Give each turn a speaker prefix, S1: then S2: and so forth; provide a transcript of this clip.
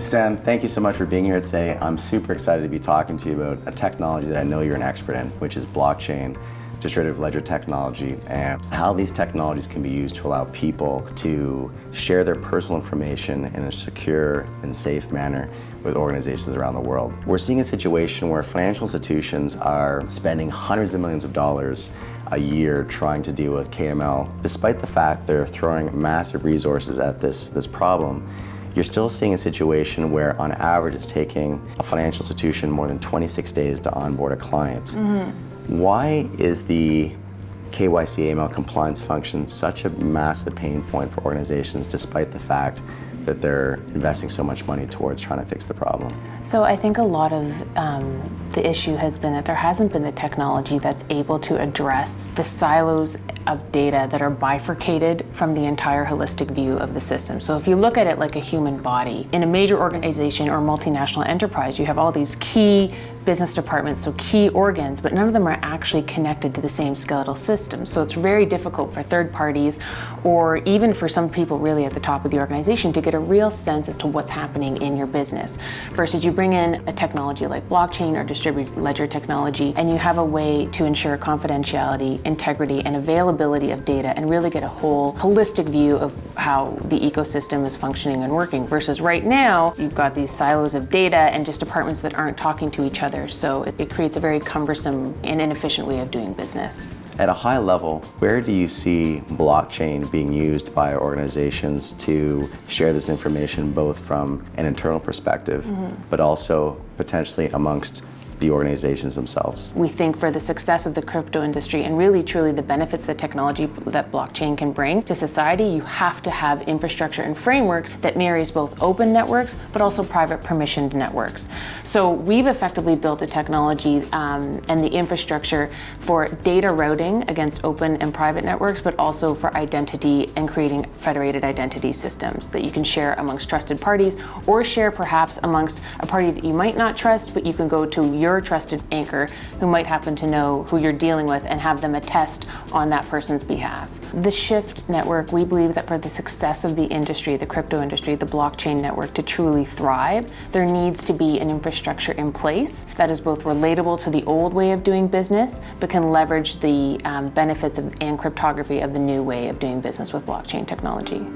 S1: Suzanne, thank you so much for being here today. I'm super excited to be talking to you about a technology that I know you're an expert in, which is blockchain, distributed ledger technology, and how these technologies can be used to allow people to share their personal information in a secure and safe manner with organizations around the world. We're seeing a situation where financial institutions are spending hundreds of millions of dollars a year trying to deal with KML. Despite the fact they're throwing massive resources at this problem, you're still seeing a situation where on average it's taking a financial institution more than 26 days to onboard a client. Why is the KYC AML compliance function such a massive pain point for organizations despite the fact that they're investing so much money towards trying to fix the problem?
S2: So I think a lot of the issue has been that there hasn't been the technology that's able to address the silos of data that are bifurcated from the entire holistic view of the system. So if you look at it like a human body, in a major organization or multinational enterprise, you have all these key business departments, so key organs, but none of them are actually connected to the same skeletal system. So it's very difficult for third parties, or even for some people really at the top of the organization, to get a real sense as to what's happening in your business. Versus you bring in a technology like blockchain or distributed ledger technology, and you have a way to ensure confidentiality, integrity, and availability of data, and really get a whole holistic view of how the ecosystem is functioning and working. Versus right now, you've got these silos of data and just departments that aren't talking to each other. So it creates a very cumbersome and inefficient way of doing business.
S1: At a high level, where do you see blockchain being used by organizations to share this information both from an internal perspective, but also potentially amongst the organizations themselves?
S2: We think for the success of the crypto industry and really truly the benefits that technology that blockchain can bring to society, you have to have infrastructure and frameworks that marries both open networks but also private permissioned networks. So we've effectively built a technology and the infrastructure for data routing against open and private networks, but also for identity and creating federated identity systems that you can share amongst trusted parties, or share perhaps amongst a party that you might not trust, but you can go to your trusted anchor who might happen to know who you're dealing with and have them attest on that person's behalf. The Shyft Network, we believe that for the success of the industry, the crypto industry, the blockchain network to truly thrive, there needs to be an infrastructure in place that is both relatable to the old way of doing business, but can leverage the benefits and cryptography of the new way of doing business with blockchain technology.